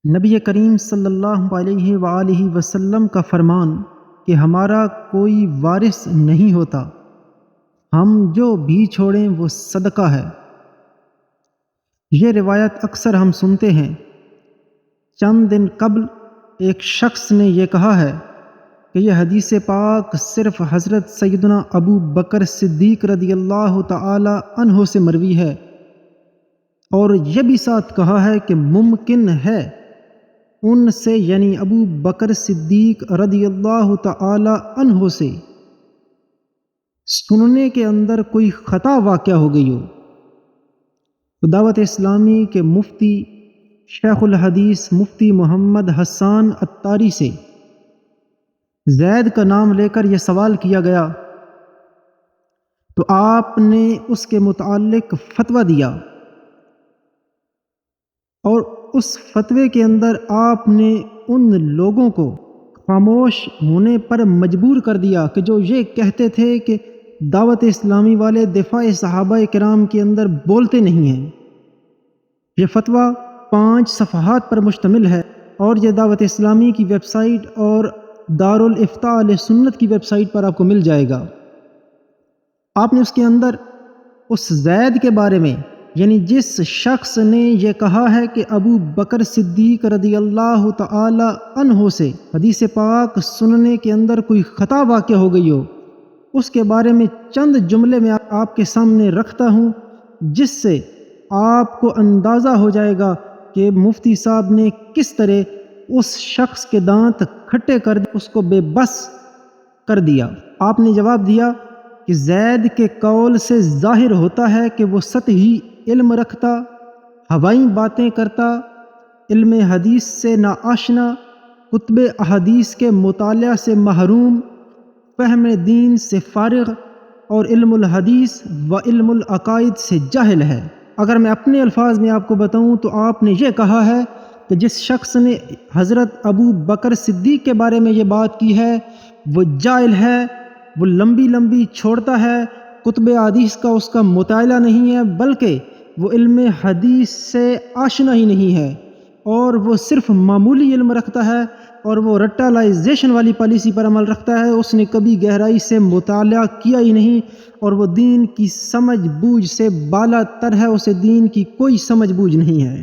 نبی کریم صلی اللہ علیہ وآلہ وسلم کا فرمان کہ ہمارا کوئی وارث نہیں ہوتا، ہم جو بھی چھوڑیں وہ صدقہ ہے۔ یہ روایت اکثر ہم سنتے ہیں۔ چند دن قبل ایک شخص نے یہ کہا ہے کہ یہ حدیث پاک صرف حضرت سیدنا ابو بکر صدیق رضی اللہ تعالی عنہ سے مروی ہے، اور یہ بھی ساتھ کہا ہے کہ ممکن ہے ان سے یعنی ابو بکر صدیق رضی اللہ تعالی عنہ سے سننے کے اندر کوئی خطا واقع ہو گئی ہو۔ دعوت اسلامی کے مفتی شیخ الحدیث مفتی محمد حسان عطاری سے زید کا نام لے کر یہ سوال کیا گیا تو آپ نے اس کے متعلق فتویٰ دیا، اور اس فتوے کے اندر آپ نے ان لوگوں کو خاموش ہونے پر مجبور کر دیا کہ جو یہ کہتے تھے کہ دعوت اسلامی والے دفاع صحابہ کرام کے اندر بولتے نہیں ہیں۔ یہ فتویٰ 5 صفحات پر مشتمل ہے، اور یہ دعوت اسلامی کی ویب سائٹ اور دارالافتاء اہل سنت کی ویب سائٹ پر آپ کو مل جائے گا۔ آپ نے اس کے اندر اس زید کے بارے میں، یعنی جس شخص نے یہ کہا ہے کہ ابو بکر صدیق رضی اللہ تعالی عنہ سے حدیث پاک سننے کے اندر کوئی خطا واقع ہو گئی ہو، اس کے بارے میں چند جملے میں آپ کے سامنے رکھتا ہوں، جس سے آپ کو اندازہ ہو جائے گا کہ مفتی صاحب نے کس طرح اس شخص کے دانت کھٹے کر اس کو بے بس کر دیا۔ آپ نے جواب دیا کہ زید کے قول سے ظاہر ہوتا ہے کہ وہ سطحی علم رکھتا، ہوائی باتیں کرتا، علم حدیث سے ناآشنا، کتب احادیث کے مطالعہ سے محروم، فہم دین سے فارغ، اور علم الحدیث و علم العقائد سے جاہل ہے۔ اگر میں اپنے الفاظ میں آپ کو بتاؤں تو آپ نے یہ کہا ہے کہ جس شخص نے حضرت ابو بکر صدیق کے بارے میں یہ بات کی ہے وہ جاہل ہے، وہ لمبی لمبی چھوڑتا ہے، کتب حدیث کا اس کا مطالعہ نہیں ہے، بلکہ وہ علم حدیث سے آشنا ہی نہیں ہے، اور وہ صرف معمولی علم رکھتا ہے، اور وہ رٹالائزیشن والی پالیسی پر عمل رکھتا ہے۔ اس نے کبھی گہرائی سے مطالعہ کیا ہی نہیں، اور وہ دین کی سمجھ بوجھ سے بالا تر ہے، اسے دین کی کوئی سمجھ بوجھ نہیں ہے۔